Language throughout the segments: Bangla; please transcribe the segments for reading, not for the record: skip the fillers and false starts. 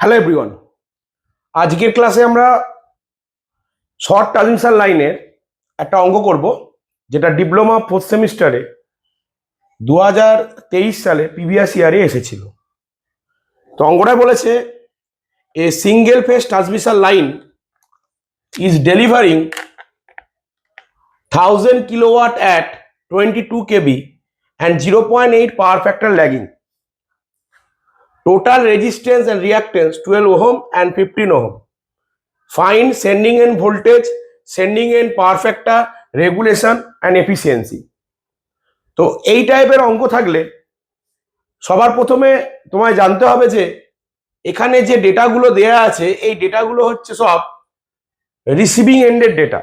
হ্যালো এভরিওয়ান, আজকের ক্লাসে আমরা শর্ট ট্রানজিশন লাইনের একটা অঙ্ক করব, যেটা ডিপ্লোমা ফোর্থ সেমিস্টারে 2023 সালে প্রিভিয়াস ইয়ারে এসেছিল। তো অঙ্কটা বলেছে a single phase transmission line is delivering 1000 kilowatt at 22 kV and 0.8 power factor lagging. Total resistance and reactance 12 ohm and 15 ohm. Find sending end voltage, sending end power factor, regulation and efficiency. তো এই টাইপের অঙ্ক থাকলে সবার প্রথমে তোমায় জানতে হবে যে এখানে যে ডেটাগুলো দেয়া আছে এই ডেটাগুলো হচ্ছে সব রিসিভিং এন্ডের ডেটা,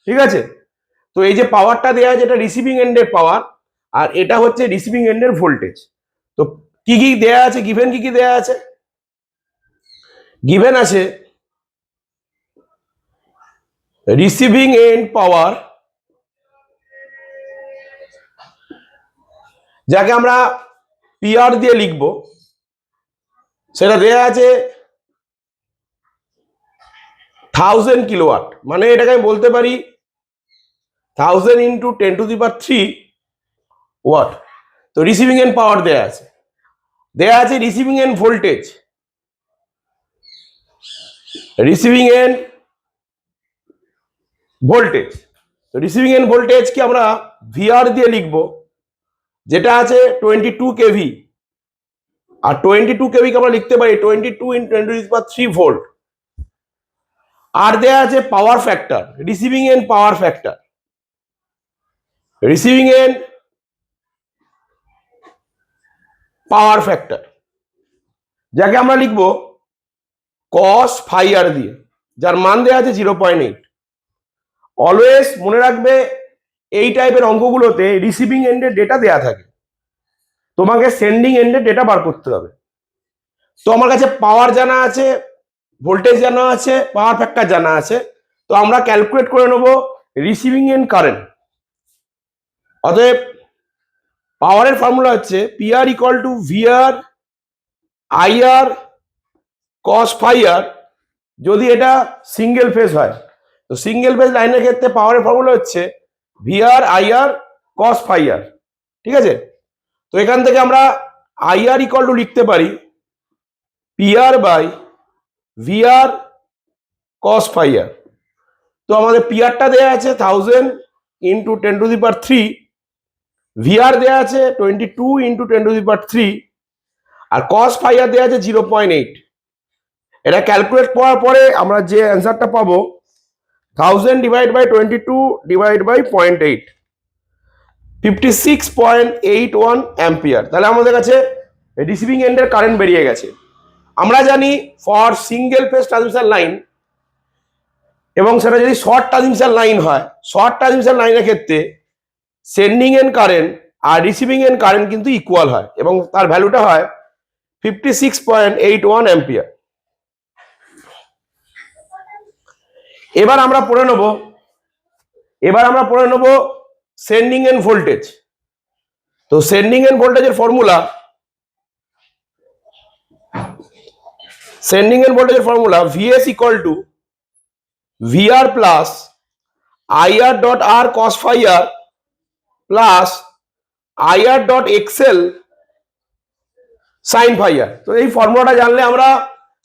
ঠিক আছে? তো এই যে পাওয়ারটা দেয়া আছে এটা রিসিভিং এন্ডের পাওয়ার, আর এটা হচ্ছে রিসিভিং এন্ডের ভোল্টেজ। তো কি কি দেয়া আছে, গিভেন কি কি দেয়া আছে? গিভেন আছে রিসিভিং এন্ড পাওয়ার, যাকে আমরা পিআর দিয়ে লিখব, সেটা দেয়া আছে 1000 কিলোওয়াট, মানে এটাকে আমি বলতে পারি 1000 ইন্টু 10⁻³ ওয়াট। তো রিসিভিং এন্ড পাওয়ার দেয়া আছে রিসিভিং এন্ড ভোল্টেজ, তো রিসিভিং এন্ড ভোল্টেজকে আমরা ভিআর দিয়ে লিখব, যেটা আছে 22 কেভি, আর 22 কেভি কে আমরা লিখতে পারি 22 ইন্টু 10⁻³ ভোল্ট। আর দেয়া আছে power factor, receiving and power factor, যাকে আমরা লিখব cos φr দিয়ে, যার মান দেয়া আছে 0.8। অলওয়েজ মনে রাখবে এই টাইপের অঙ্কগুলোতে রিসিভিং এন্ডের ডেটা দেয়া থাকে, তোমাকে সেন্ডিং এন্ডের ডেটা বার করতে হবে। তো আমার কাছে পাওয়ার জানা আছে, ভোল্টেজ জানা আছে, পাওয়ার ফ্যাক্টর জানা আছে, তো আমরা ক্যালকুলেট করে নেব রিসিভিং এন্ড কারেন্ট। অতএব পাওয়ারের ফর্মুলা হচ্ছে PR equal to VR IR cos φr, যদি এটা সিঙ্গেল ফেজ হয়। তো সিঙ্গেল ফেজ লাইনের ক্ষেত্রে পাওয়ারের ফর্মুলা হচ্ছে VR IR cos φr, ঠিক আছে? তো এখান থেকে আমরা IR ইকুয়াল টু লিখতে পারি PR by VR cos φr। তো আমাদের পিআরটা দেয়া আছে 1000 ইন্টু 10⁻³, ভিআর দেয়া আছে 22 ইন্টু 10⁻³, আর cos φr দেয়া আছে 0.8। এটা ক্যালকুলেট করার পরে আমরা যে অ্যান্সারটা পাবো 1000 divide by 22 divide by 0.8, 56.81 ampere. তাহলে আমাদের কাছে রিসিভিং এন্ডের কারেন্ট বেরিয়ে গেছে। আমরা জানি for single phase transmission line, এবং সেটা যদি শর্ট ট্রান্সমিশন লাইন হয়, শর্ট ট্রান্সমিশন লাইনের ক্ষেত্রে সেন্ডিং এন্ড কারেন্ট আর রিসিভিং এন্ড কারেন্ট কিন্তু ইকুয়াল হয়, এবং তার ভ্যালুটা হয় 56.81 অ্যাম্পিয়ার। এবার আমরা পড়ে নেব সেন্ডিং এন্ড ভোল্টেজ। তো সেন্ডিং এন্ড ভোল্টেজের formula VS equal to VR plus IR dot R cos φr plus IR dot XL sin φr। তো এই ফর্মুলাটা জানলে আমরা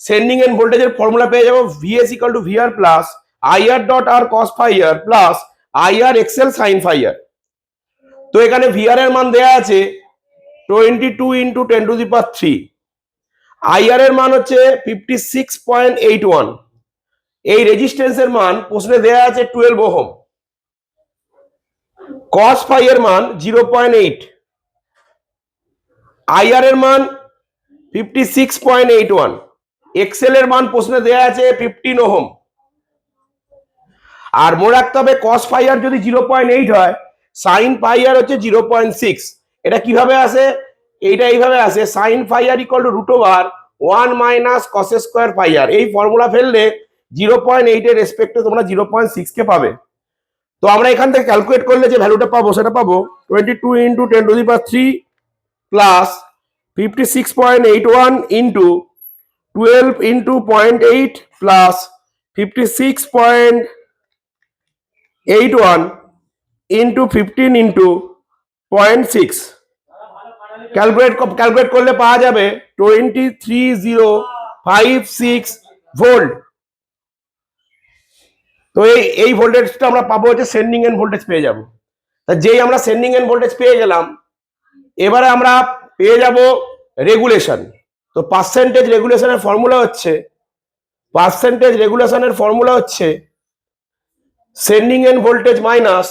সেন্ডিং এন্ড ভোল্টেজের ফর্মুলা পেয়ে যাব VS equal to VR plus IR dot R cos φr plus IR XL sin φr। তো এখানে VR এর মান দেয়া আছে 22 ইন্টু 10⁻³, IR এর মান হচ্ছে 56.81, এই রেজিস্ট্যান্সের মান প্রশ্নে দেয়া আছে 12 ওহম, cos φ এর মান 0.8, IR এর মান 56.81, XL এর মান প্রশ্নে দেয়া আছে 15 ওহম। আর মনে রাখতে হবে cos φr যদি 0.8 হয়, sin φr হচ্ছে 0.6। এটা কিভাবে আসে? এইটা এইভাবে আসে, sin φr equal to √1 minus cos square φr। এই ফর্মুলা ফেললে 0.8 এর রেসপেক্টে তোমরা 0.6 কে পাবে। তো আমরা এখান থেকে ক্যালকুলেট করলে যে ভ্যালুটা পাবো সেটা পাবো 22 into 10⁻³ plus 56.81 into 12 into 0.8 plus 56.81 into 15 into 0.6 calculate করলে পাওয়া যাবে 23056 ভোল্ট। তো এই ভোল্টেজটা আমরা পাবো হচ্ছে সেন্ডিং এন্ড ভোল্টেজ পেয়ে যাব। তা যেই আমরা সেন্ডিং এন্ড ভোল্টেজ পেয়ে গেলাম, এবারে আমরা পেয়ে যাব রেগুলেশন। তো পার্সেন্টেজ রেগুলেশনের ফর্মুলা হচ্ছে sending end voltage minus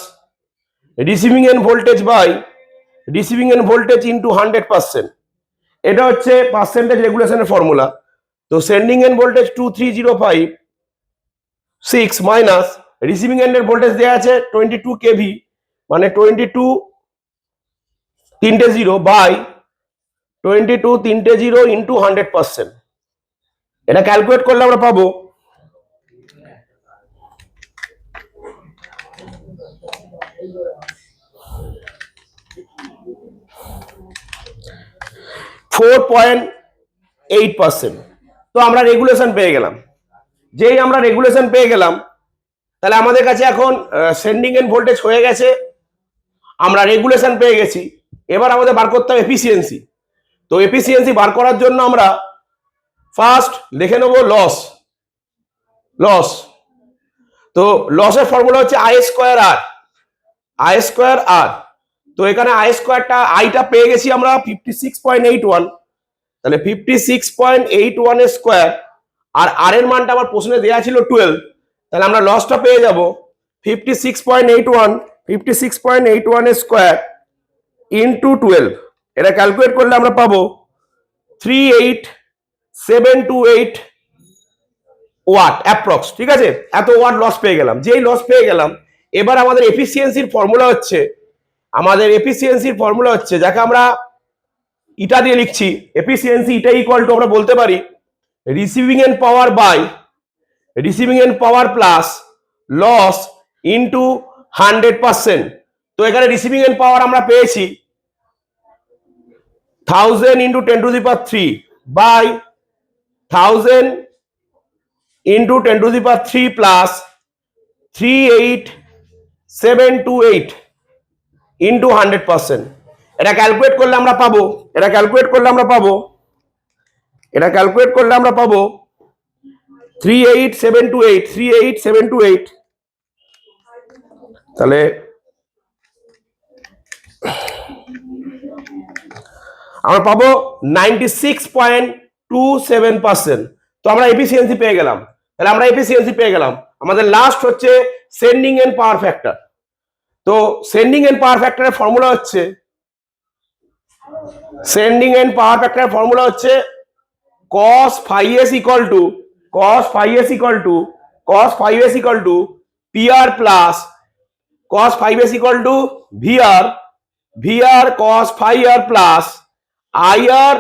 receiving end voltage by receiving end voltage into 100%। এটা হচ্ছে পার্সেন্টেজ রেগুলেশনের ফর্মুলা। তো sending end voltage 23056 minus receiving এন্ডের ভোল্টেজ দেওয়া আছে 22 কেভি, মানে 22 তিনটে 0 বাই 22 তিনটে 0 ইন্টু 100%। এটা ক্যালকুলেট করলে আমরা পাবো 4.8%। তো আমরা রেগুলেশন পেয়ে গেলাম। যেই আমরা রেগুলেশন পেয়ে গেলাম, তাহলে আমাদের কাছে এখন সেন্ডিং এন্ড ভোল্টেজ হয়ে গেছে, আমরা রেগুলেশন পেয়ে গেছি। এবার আমাদের বার করতে হবে এফিসিয়েন্সি। তো এফিসিয়েন্সি বার করার জন্য আমরা ফার্স্ট লিখে নেব লস। তো লসের ফর্মুলা হচ্ছে আই স্কোয়ার আর। তো এখানে আই স্কোয়ারটা আইটা পেয়ে গেছি আমরা 56.81, তাহলে 56.81 এর স্কোয়ার, আর আর এর মানটা আমার প্রশ্নে দেওয়া ছিল 12, তাহলে আমরা লসটা পেয়ে যাব 56.81 এর স্কোয়ার ইন্টু 12। এটা ক্যালকুলেট করলে আমরা পাবো 38728 ওয়াট অ্যাপ্রক্স। ঠিক আছে, এত ওয়াট লস পেয়ে গেলাম। যেই লস পেয়ে গেলাম, এবার আমাদের এফিসিয়েন্সির ফর্মুলা হচ্ছে যাকে আমরা ইটা দিয়ে লিখছি, এফিসিয়েন্সি ইটা ইকুয়াল টু আমরা বলতে পারি receiving and power by receiving and power plus loss into 100%। তো এখানে রিসিভিং এন্ড পাওয়ার আমরা পেয়েছি 1000 into 10⁻³ by 1000 into 10⁻³ plus 38728 into 100%। এটা ক্যালকুলেট করলে আমরা পাবো 38728। তাহলে আমরা পাবো 96.27%। তো আমরা এফিসিয়েন্সি পেয়ে গেলাম। আমাদের লাস্ট হচ্ছে সেন্ডিং এন্ড পাওয়ার ফ্যাক্টর। তো সেন্ডিং এন্ড পাওয়ার ফ্যাক্টরের ফর্মুলা হচ্ছে cos phi s equal to PR plus cos phi s equal to VR cos phi r plus IR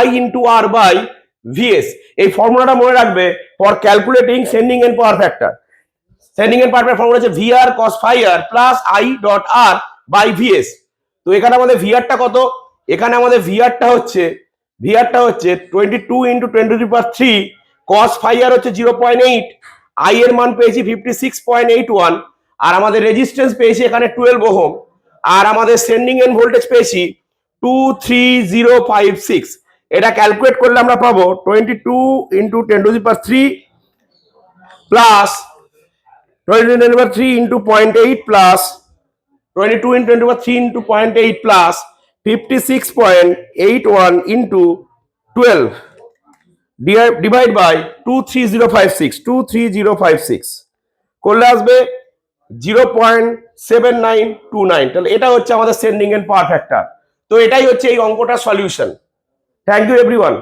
I into R by VS। এই ফর্মুলাটা মনে রাখবে for calculating sending end power factor. Formula হচ্ছে VR cos phi r plus I dot R by VS। তো এখানে আমাদের VRটা কত? এখানে আমাদের VRটা হচ্ছে 22 into 10⁻³ cos phi r হচ্ছে 0.8, I এর মান পেয়েছি 56.81, আর আমাদের রেজিস্ট্যান্স পেয়েছি এখানে 12 ওহম, আর আমাদের সেন্ডিং এন্ড ভোল্টেজ পেয়েছি 23056। এটা ক্যালকুলেট করলে আমরা পাবো 22 into 10⁻³ plus 22 into 0.8 plus 22 into 10⁻³ into 0.8 plus 56.81 into 12 divide by 23056 করলে আসবে 0.7929। তাহলে এটা হচ্ছে আমাদের সেন্ডিং এন্ড পাওয়ার ফ্যাক্টর। তো এটাই হচ্ছে এই অঙ্কটার সলিউশন। Thank you everyone.